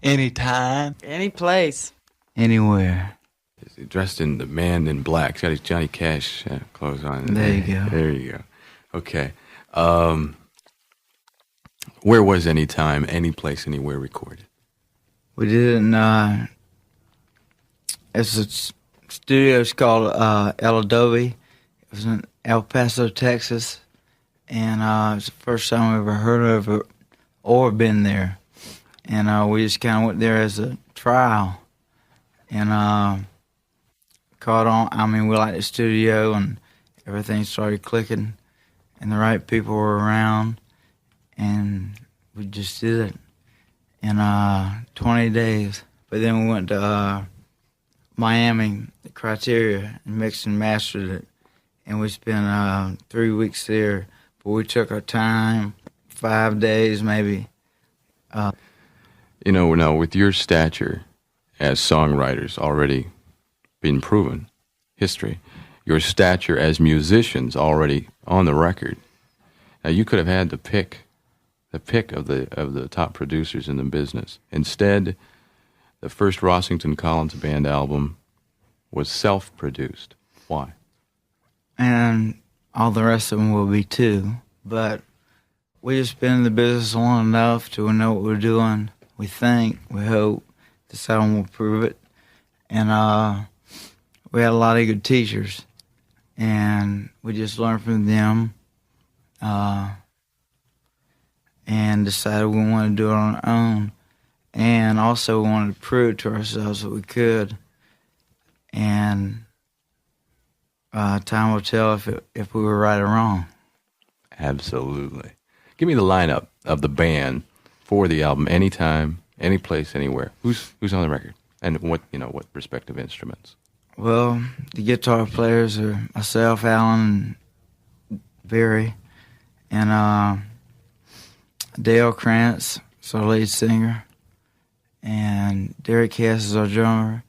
Anytime. Any place. Anywhere. He's dressed in the Man in Black. He's got his Johnny Cash clothes on. There you go. There you go. Okay. Where was Anytime, Any Place, Anywhere recorded? We did it in, it's a studio. It's called El Adobe. It was in El Paso, Texas. And it was the first time I ever heard of it or been there. And we just kind of went there as a trial. And caught on. I mean, we liked the studio, and everything started clicking, and the right people were around, and we just did it in 20 days. But then we went to Miami, the Criteria, and mixed and mastered it, and we spent 3 weeks there. But we took our time, 5 days maybe. Now with your stature as songwriters already been proven, history, your stature as musicians already on the record. Now you could have had the pick of the top producers in the business. Instead, the first Rossington Collins Band album was self-produced. Why? And all the rest of them will be too. But we just been in the business long enough to know what we're doing. We think, we hope, this album will prove it. And we had a lot of good teachers, and we just learned from them and decided we wanted to do it on our own. And also we wanted to prove to ourselves that we could. And time will tell if we were right or wrong. Absolutely. Give me the lineup of the band for the album, Anytime, Any Place, Anywhere. Who's on the record, and what respective instruments? Well, the guitar players are myself, Alan, and Barry, and Dale Krantz is our lead singer, and Derek Hess is our drummer,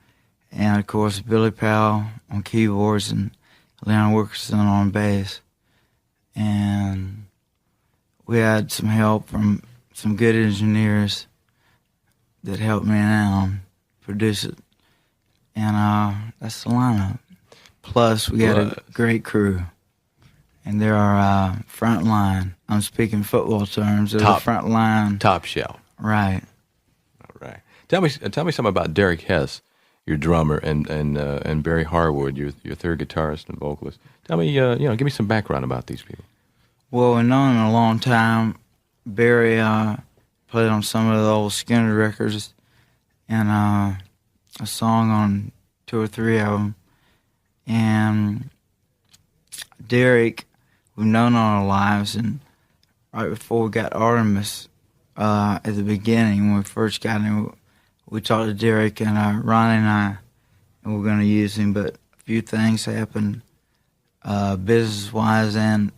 and of course Billy Powell on keyboards and Leon Wilkerson on bass. And we had some help from some good engineers that helped me now produce it. And that's the lineup. Plus, we got a great crew. And they're our front line. I'm speaking football terms. They're the front line. Top shelf. Right. All right. Tell me something about Derek Hess, your drummer, and Barry Harwood, your third guitarist and vocalist. Tell me, give me some background about these people. Well, we've known them a long time. Barry played on some of the old Skinner records, and a song on 2 or 3 of them. And Derek, we've known all our lives, and right before we got Artemis, at the beginning, when we first got him, we talked to Derek and Ronnie and I, and we're going to use him, but a few things happened business-wise and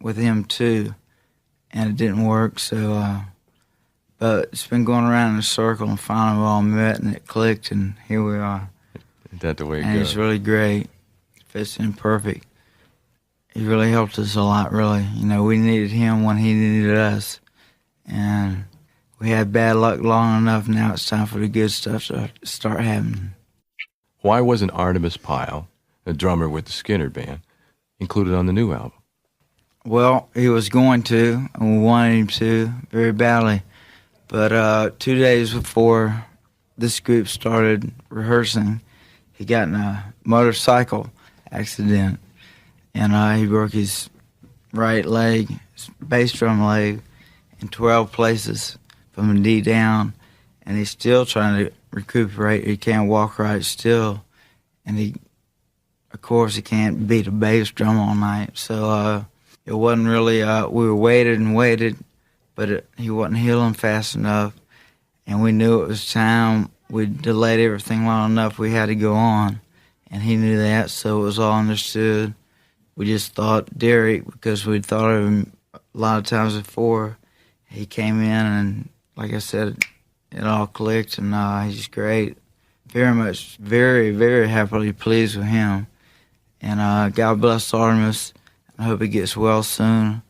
with him too, and it didn't work, so but it's been going around in a circle, and finally we all met, and it clicked, and here we are. Is that the way it and goes? It's really great. It fits in perfect. He really helped us a lot, really. We needed him when he needed us, and we had bad luck long enough. Now it's time for the good stuff to start happening. Why wasn't Artemis Pyle, a drummer with the Skinner Band, included on the new album? Well, he was going to, and we wanted him to very badly. But 2 days before this group started rehearsing, he got in a motorcycle accident, and he broke his right leg, his bass drum leg, in 12 places from the knee down, and he's still trying to recuperate. He can't walk right still, and of course, he can't beat a bass drum all night, so it wasn't really, we were waited and waited, but he wasn't healing fast enough, and we knew it was time. We delayed everything long enough. We had to go on, and he knew that, so it was all understood. We just thought Derek, because we'd thought of him a lot of times before. He came in, and like I said, it all clicked, and he's great. Very much, very, very happily pleased with him. And God bless Artemis. I hope he gets well soon.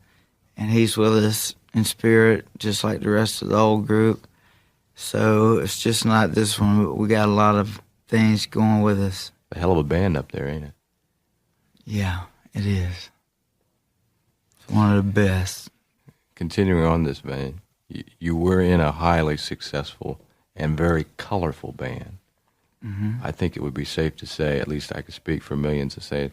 And he's with us in spirit, just like the rest of the old group. So it's just not this one, but we got a lot of things going with us. A hell of a band up there, ain't it? Yeah, it is. It's one of the best. Continuing on this vein, you were in a highly successful and very colorful band. Mm-hmm. I think it would be safe to say, at least I could speak for millions, to say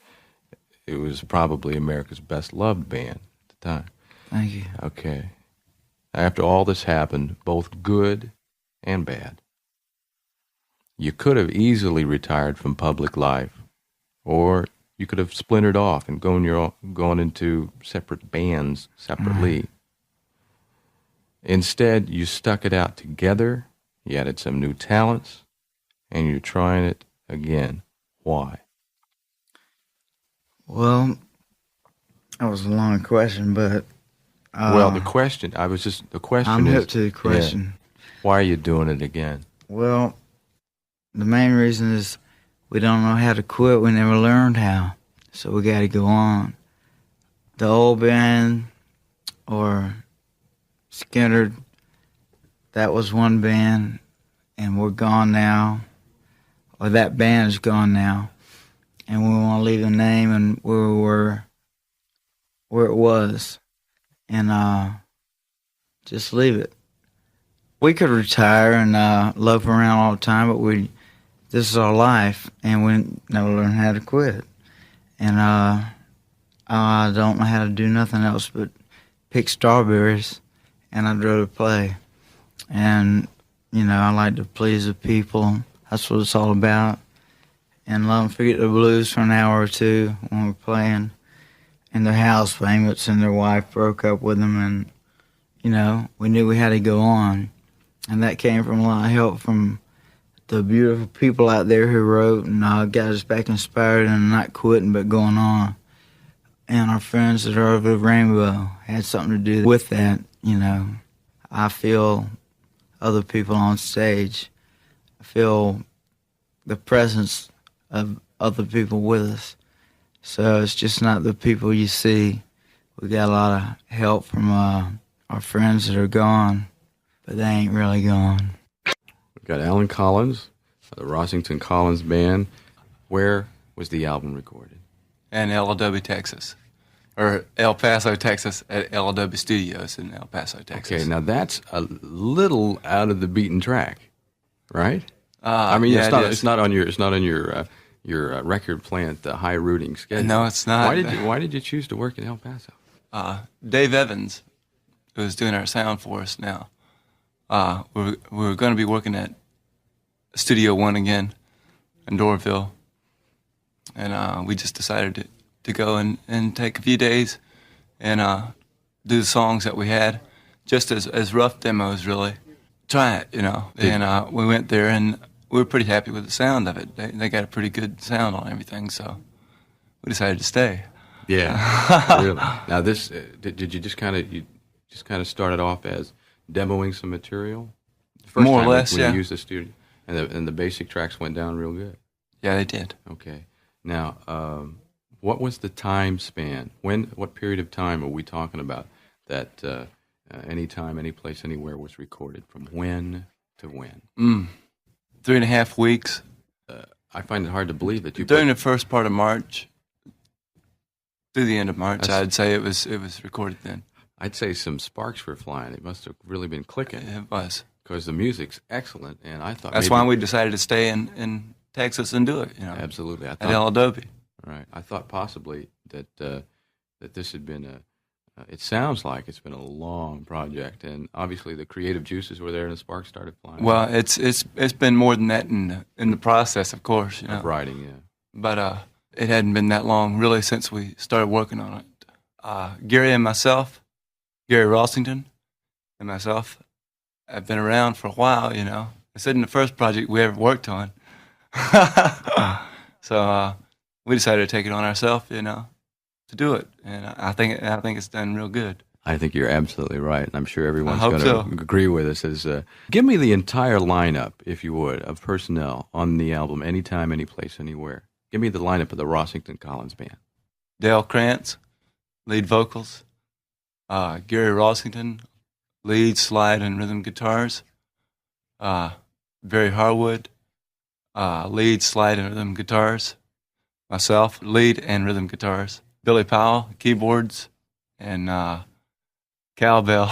it was probably America's best loved band at the time. Thank you. Okay. After all this happened, both good and bad, you could have easily retired from public life, or you could have splintered off and gone into separate bands separately. Right. Instead, you stuck it out together, you added some new talents, and you're trying it again. Why? Well, that was a long question, but Well, the question I'm is, hip to the question. yeah, why are you doing it again? Well, the main reason is we don't know how to quit. We never learned how, so we got to go on. The old band, or Skinner, that was one band, and we're gone now, or that band is gone now, and we want to leave the name and where we were, where it was, and just leave it. We could retire and loaf around all the time, but this is our life, and we never learn how to quit. And I don't know how to do nothing else but pick strawberries, and I'd rather play. And, I like to please the people. That's what it's all about. And let them forget the blues for an hour or two when we're playing. And their house payments and their wife broke up with them, and, we knew we had to go on. And that came from a lot of help from the beautiful people out there who wrote and got us back inspired and not quitting but going on. And our friends that are over the rainbow had something to do with that, I feel other people on stage. I feel the presence of other people with us. So it's just not the people you see. We got a lot of help from our friends that are gone, but they ain't really gone. We've got Alan Collins, the Rossington Collins Band. Where was the album recorded? In LW, Texas. Or El Paso, Texas, at LW Studios in El Paso, Texas. Okay, now that's a little out of the beaten track, right? Yeah, it's not on your record plant, the high rooting schedule. No, it's not. Why did you choose to work in El Paso? Dave Evans, who's doing our sound for us now, we were going to be working at Studio One again in Doraville, and we just decided to go and take a few days and do the songs that we had, just as rough demos, really. Try it, And we went there, and we were pretty happy with the sound of it. They got a pretty good sound on everything, so we decided to stay. Yeah, really. Now this, did you just kind of started off as demoing some material? First More or time less, when yeah. you used the studio, and the basic tracks went down real good. Yeah, they did. Okay. Now, what was the time span? What period of time are we talking about that any time, any place, anywhere was recorded? From when to when? 3.5 weeks. I find it hard to believe that you During the first part of March, through the end of March, I'd say it was recorded then. I'd say some sparks were flying. It must have really been clicking. It was. Because the music's excellent, and I thought that's why we decided to stay in Texas and do it. Absolutely, at El Adobe. Right. I thought possibly that this had been it sounds like it's been a long project, and obviously the creative juices were there, and the sparks started flying. Well, it's been more than that in the process, of course. Of writing, yeah. But it hadn't been that long really since we started working on it. Gary Rossington, and myself. I've been around for a while, I said in the first project we ever worked on. So we decided to take it on ourselves, to do it. And I think it's done real good. I think you're absolutely right, and I'm sure everyone's going to agree with us. Give me the entire lineup, if you would, of personnel on the album, anytime, any place, anywhere. Give me the lineup of the Rossington Collins Band. Dale Krantz, lead vocals. Gary Rossington, lead, slide, and rhythm guitars. Barry Harwood, lead, slide, and rhythm guitars. Myself, lead and rhythm guitars. Billy Powell, keyboards, and cowbell.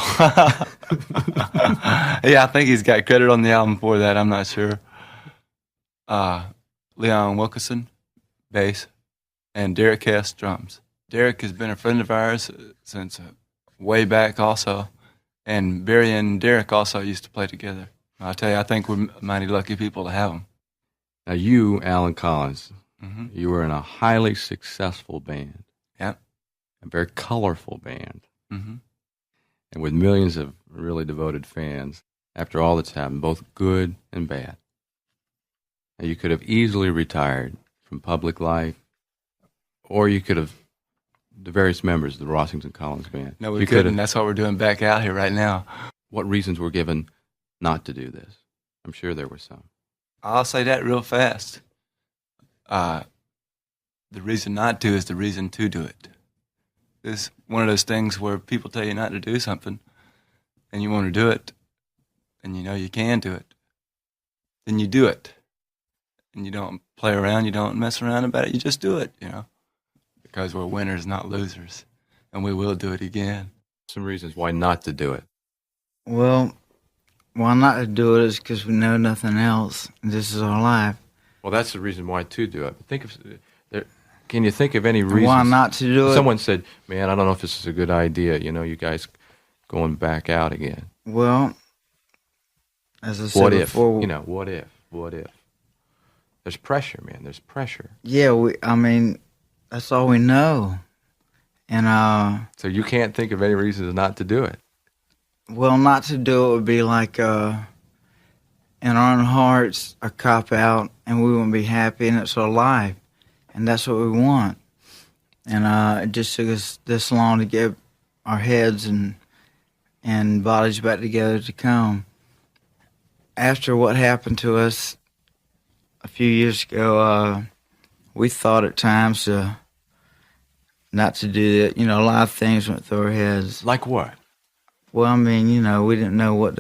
Yeah, I think he's got credit on the album for that. I'm not sure. Leon Wilkerson, bass, and Derek Hess, drums. Derek has been a friend of ours since way back also, and Barry and Derek also used to play together. I tell you, I think we're mighty lucky people to have them. Now you, Alan Collins, you were in a highly successful band. Yep. A very colorful band. Mm-hmm. And with millions of really devoted fans, after all that's happened, both good and bad. Now, you could have easily retired from public life, or you could have, the various members of the Rossington Collins Band. No, we couldn't. That's what we're doing back out here right now. What reasons were given not to do this? I'm sure there were some. I'll say that real fast. The reason not to is the reason to do it. It's one of those things where people tell you not to do something, and you want to do it, and you know you can do it. Then you do it. And you don't play around, you don't mess around about it, you just do it, you know. Because we're winners, not losers. And we will do it again. Some reasons why not to do it. Well, why not to do it is because we know nothing else. This is our life. Well, that's the reason why to do it. But think of can you think of any reasons? Why not to do it? Someone said, "Man, I don't know if this is a good idea. You know, you guys going back out again." Well, as I said What if? before, You know, what if? What if? There's pressure, man. There's pressure. yeah, I mean, that's all we know. And So you can't think of any reasons not to do it. well, not to do it would be like in our own hearts a cop out, and we wouldn't be happy, and it's our life, and that's what we want. And it just took us this long to get our heads and bodies back together to come. After what happened to us a few years ago, we thought at times not to do that. You know, a lot of things went through our heads. Like what? Well, I mean, you know, we didn't know what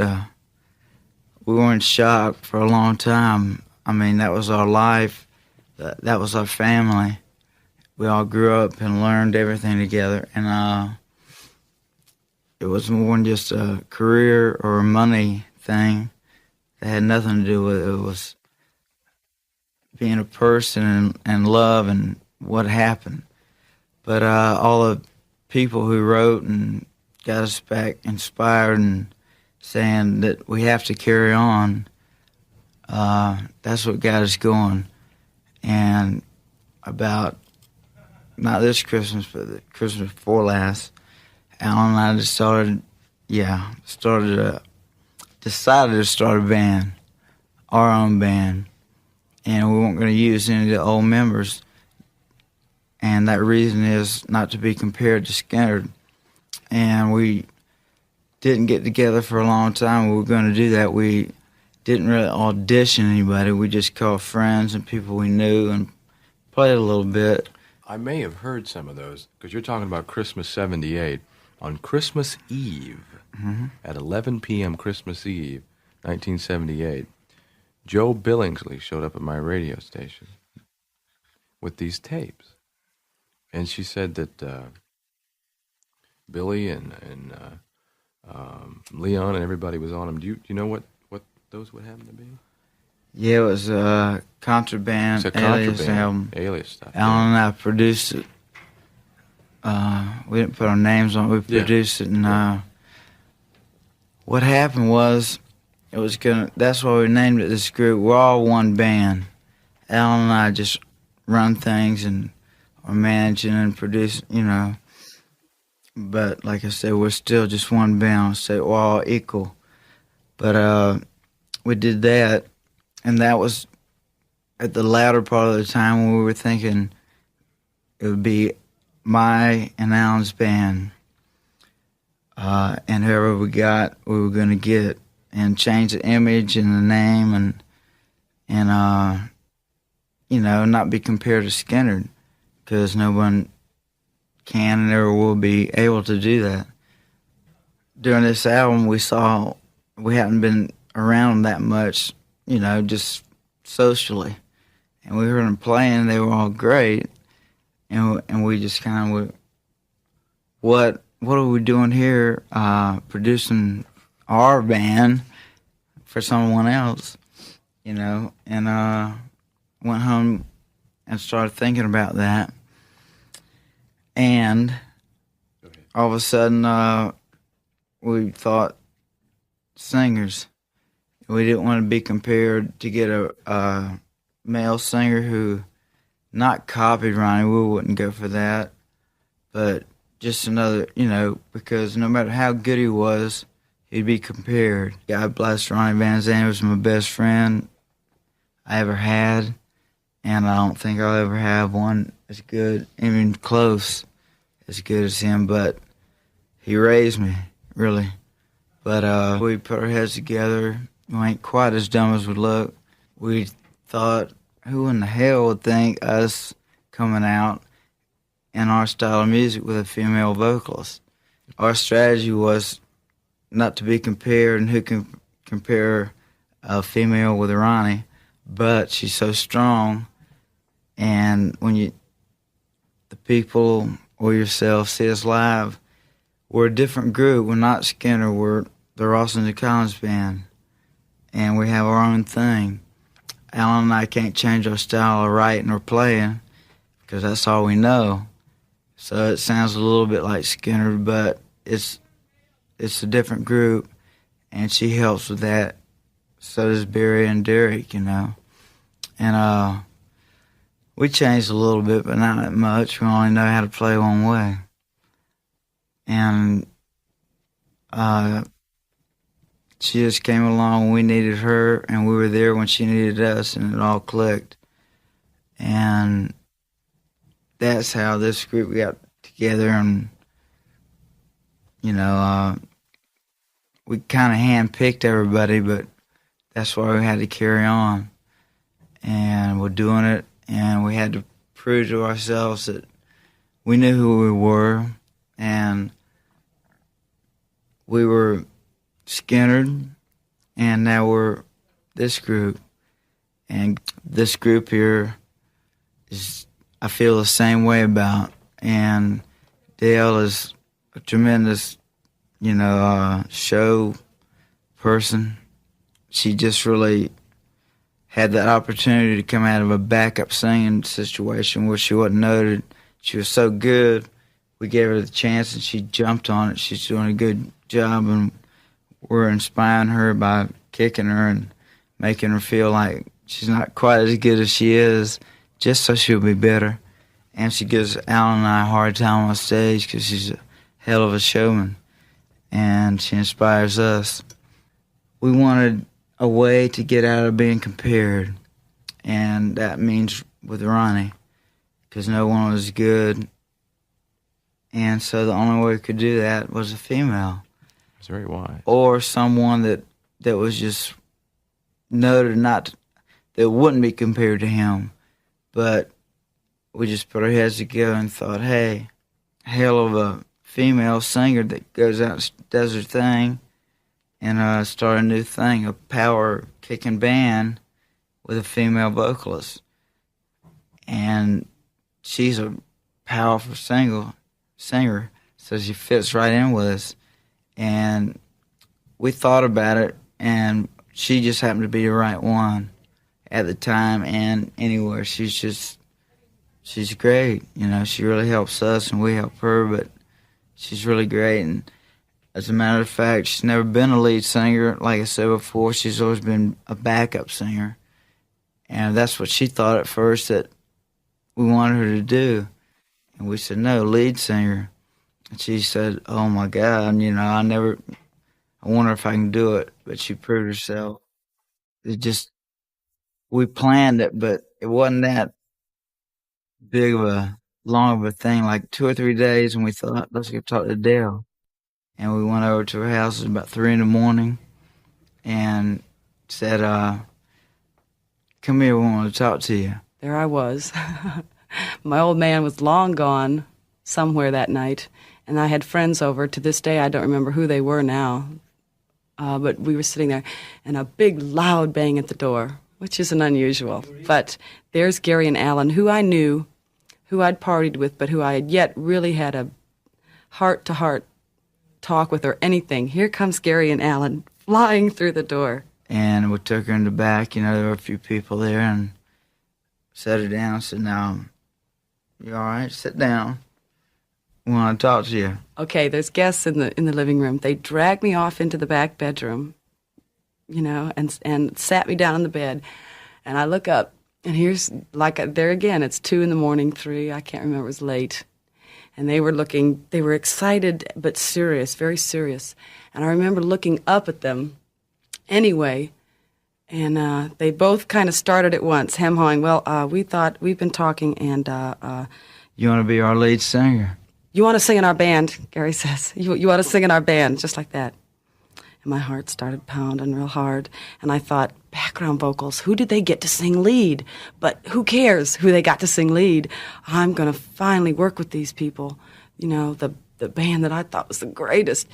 we were in shock for a long time. I mean, that was our life. That was our family. We all grew up and learned everything together. And it was more than just a career or a money thing. That had nothing to do with it. It was being a person and love and what happened. But all the people who wrote and got us back inspired and saying that we have to carry on, that's what got us going. And about, not this Christmas, but the Christmas before last, Alan and I just decided to start a band, our own band. And we weren't going to use any of the old members. And that reason is not to be compared to Skinner. And we didn't get together for a long time. We were going to do that. We didn't really audition anybody. We just called friends and people we knew and played a little bit. I may have heard some of those, because you're talking about Christmas '78. On Christmas Eve, at 11 p.m. Christmas Eve, 1978, Joe Billingsley showed up at my radio station with these tapes. And she said that Billy and Leon and everybody was on them. Do you know what those would happen to be? Yeah, it was a Contraband, It's a Alias Contraband, album. Alias stuff. Alan and I produced it. We didn't put our names on it. We produced it. And what happened was, that's why we named it this group. We're all one band. Alan and I just run things and are managing and producing, you know. But like I said, we're still just one band. So we're all equal. But we did that, and that was at the latter part of the time when we were thinking it would be my and Alan's band, and whoever we got, we were going to get, and change the image and the name, and you know, not be compared to Skinner, because no one can and never will be able to do that. During this album, we saw we hadn't been around them that much, just socially. And we heard them playing; they were all great, and we just kind of, what are we doing here, producing our band for someone else, And went home and started thinking about that, and all of a sudden, we thought singers. We didn't want to be compared to get a male singer who not copied Ronnie. We wouldn't go for that, but just another, because no matter how good he was, he'd be compared. God bless Ronnie Van Zant. He was my best friend I ever had, and I don't think I'll ever have one as good, even close, as good as him, but he raised me, really. But we put our heads together. We ain't quite as dumb as we look. We thought, who in the hell would think us coming out in our style of music with a female vocalist? Our strategy was not to be compared, and who can compare a female with Ronnie, but she's so strong, and when the people or yourself see us live, we're a different group. We're not Skinner. We're the Rossington Collins Band, and we have our own thing. Alan and I can't change our style of writing or playing because that's all we know. So it sounds a little bit like Skinner, but it's a different group, and she helps with that. So does Barry and Derek, And we changed a little bit, but not that much. We only know how to play one way. And she just came along when we needed her, and we were there when she needed us, and it all clicked. And that's how this group got together, and, we kind of hand-picked everybody, but that's why we had to carry on. And we're doing it, and we had to prove to ourselves that we knew who we were, and we were Skinner, and now we're this group. And this group here is, I feel the same way about. And Dale is a tremendous, show person. She just really had that opportunity to come out of a backup singing situation where she wasn't noted. She was so good, we gave her the chance, and she jumped on it. She's doing a good job, and we're inspiring her by kicking her and making her feel like she's not quite as good as she is, just so she'll be better. And she gives Alan and I a hard time on stage because she's a hell of a showman, and she inspires us. We wanted a way to get out of being compared, and that means with Ronnie, because no one was good, and so the only way we could do that was a female. That's very wise. Or someone that was just noted, that wouldn't be compared to him, but we just put our heads together and thought, hey, hell of a female singer that goes out and does her thing, and start a new thing, a power-kicking band with a female vocalist. And she's a powerful singer, so she fits right in with us. And we thought about it, and she just happened to be the right one at the time and anywhere. She's great. She really helps us, and we help her, but she's really great. And as a matter of fact, she's never been a lead singer. Like I said before, she's always been a backup singer. And that's what she thought at first that we wanted her to do. And we said, no, lead singer. And she said, oh my God, I wonder if I can do it. But she proved herself. We planned it, but it wasn't that long of a thing, like 2 or 3 days, and we thought, let's go talk to Dale. And we went over to her house at about 3 a.m. and said, come here, we want to talk to you. There I was. My old man was long gone somewhere that night, and I had friends over. To this day, I don't remember who they were now. but we were sitting there, and a big, loud bang at the door, which isn't unusual. But there's Gary and Alan, who I knew, who I'd partied with, but who I had yet really had a heart-to-heart talk with or anything. Here comes Gary and Alan flying through the door. And we took her in the back. You know, there were a few people there, and sat her down. Said, "Now, you all right? Sit down. We want to talk to you." Okay, there's guests in the living room. They dragged me off into the back bedroom, you know, and sat me down on the bed. And I look up, and here's, like, there again, it's 2 a.m, 3, I can't remember, it was late. And they were excited but serious, very serious. And I remember looking up at them anyway, and they both kind of started at once, hem-hawing. "Well, we've been talking, and "You want to be our lead singer?" you want to sing in our band," Gary says. You want to sing in our band," just like that. And my heart started pounding real hard, and I thought, background vocals, who did they get to sing lead? But who cares who they got to sing lead? I'm going to finally work with these people, you know, the band that I thought was the greatest.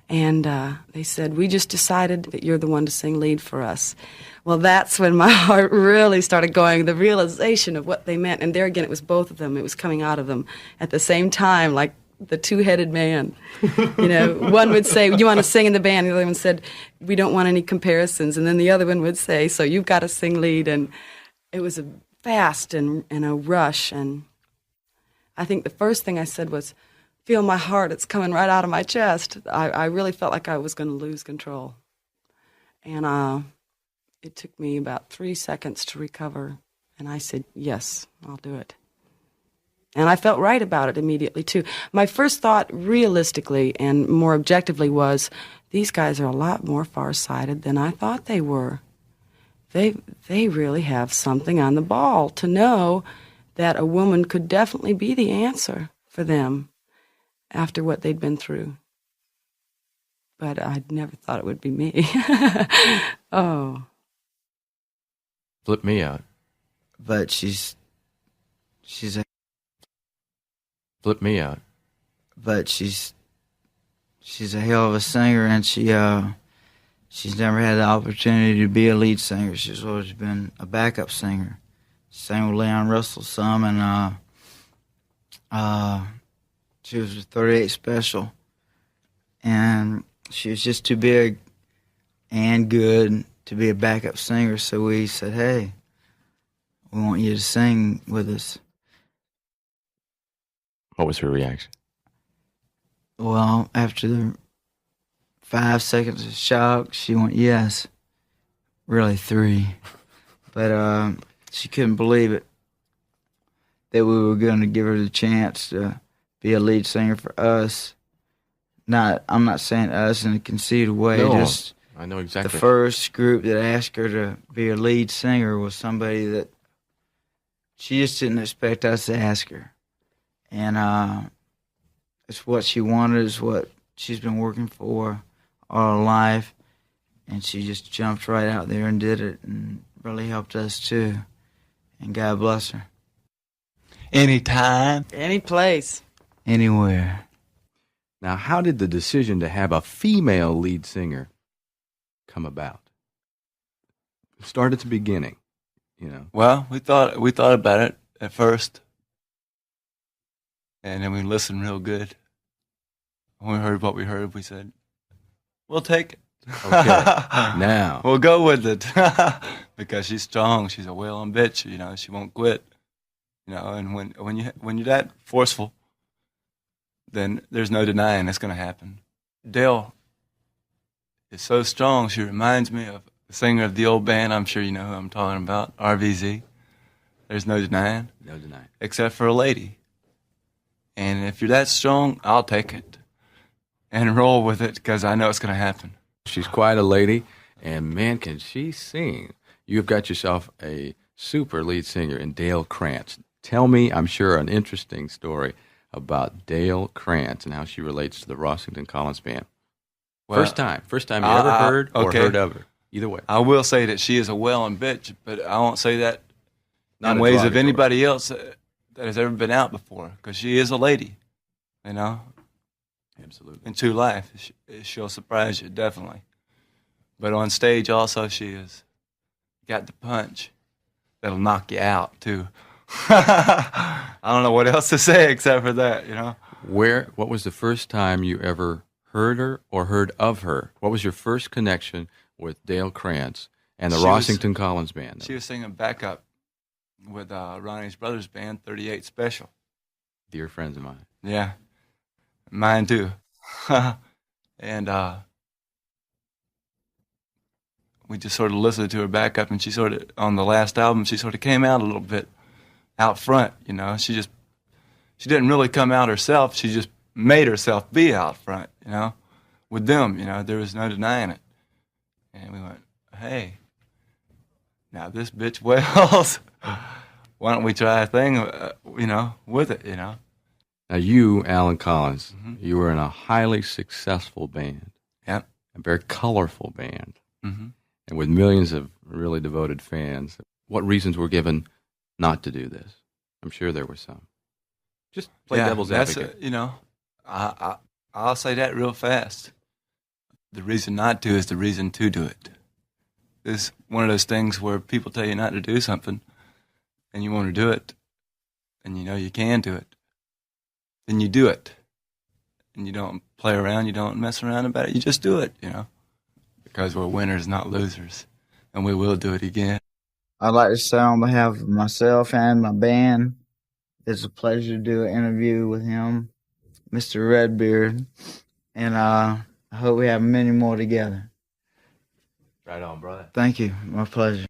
And they said, "We just decided that you're the one to sing lead for us." Well, that's when my heart really started going, the realization of what they meant. And there again, it was both of them. It was coming out of them at the same time, like the two-headed man. You know, one would say, "You want to sing in the band?" The other one said, "We don't want any comparisons." And then the other one would say, "So you've got to sing lead." And it was a fast and a rush. And I think the first thing I said was, "Feel my heart, it's coming right out of my chest." I really felt like I was going to lose control. And it took me about 3 seconds to recover. And I said, "Yes, I'll do it." And I felt right about it immediately, too. My first thought, realistically and more objectively, was, these guys are a lot more far-sighted than I thought they were. They really have something on the ball to know that a woman could definitely be the answer for them after what they'd been through. But I'd never thought it would be me. Oh. Flip me out. But she's a Flip me out. but she's a hell of a singer, and she's never had the opportunity to be a lead singer. She's always been a backup singer. Sang with Leon Russell some, and she was a 38 special, and she was just too big and good to be a backup singer. So we said, "Hey, we want you to sing with us." What was her reaction? Well, after the 5 seconds of shock, she went, "Yes." Really 3. But she couldn't believe it, that we were going to give her the chance to be a lead singer for us. I'm not saying us in a conceited way. No, just I know exactly. the first group that asked her to be a lead singer was somebody that she just didn't expect us to ask her. And it's what she wanted, it's what she's been working for all her life. And she just jumped right out there and did it, and really helped us too. And God bless her. Anytime. Any place. Anywhere. Now, how did the decision to have a female lead singer come about? Start at the beginning, you know. Well, we thought about it at first, and then we listened real good. When we heard what we heard, we said, "We'll take it." Okay. Now. We'll go with it. Because she's strong. She's a wailing bitch. You know, she won't quit. You know, and when you're that forceful, then there's no denying it's going to happen. Dale is so strong. She reminds me of the singer of the old band. I'm sure you know who I'm talking about, RVZ. There's no denying. No denying. Except for a lady. And if you're that strong, I'll take it and roll with it, because I know it's going to happen. She's quite a lady, and man, can she sing. You've got yourself a super lead singer in Dale Krantz. Tell me, I'm sure, an interesting story about Dale Krantz and how she relates to the Rossington Collins Band. Well, First time you ever heard or okay. heard of her. Either way. I will say that she is a wailing bitch, but I won't say that Not in ways of derogatory. anybody else that has ever been out before, because she is a lady, you know. Absolutely. In true life, she'll surprise you, definitely. But on stage also she has got the punch that'll knock you out too. I don't know what else to say except for that, you know. What was the first time you ever heard her or heard of her? What was your first connection with Dale Krantz and the Rossington Collins Band? She was singing backup with Ronnie's Brothers Band, 38 Special. Dear friends of mine. Yeah, mine too. And we just sort of listened to her backup, and she sort of, on the last album, she sort of came out a little bit out front, you know. She didn't really come out herself. She just made herself be out front, you know, with them, you know. There was no denying it. And we went, hey, now this bitch wails. Why don't we try a thing, you know, with it, you know? Now you, Alan Collins, you were in a highly successful band. Yep. A very colorful band. Mm-hmm. And with millions of really devoted fans. What reasons were given not to do this? I'm sure there were some. Just play devil's advocate. You know, I'll say that real fast. The reason not to is the reason to do it. It's one of those things where people tell you not to do something, and you want to do it, and you know you can do it, then you do it. And you don't play around, you don't mess around about it, you just do it, you know. Because we're winners, not losers. And we will do it again. I'd like to say on behalf of myself and my band, it's a pleasure to do an interview with him, Mr. Redbeard, and I hope we have many more together. Right on, brother. Thank you. My pleasure.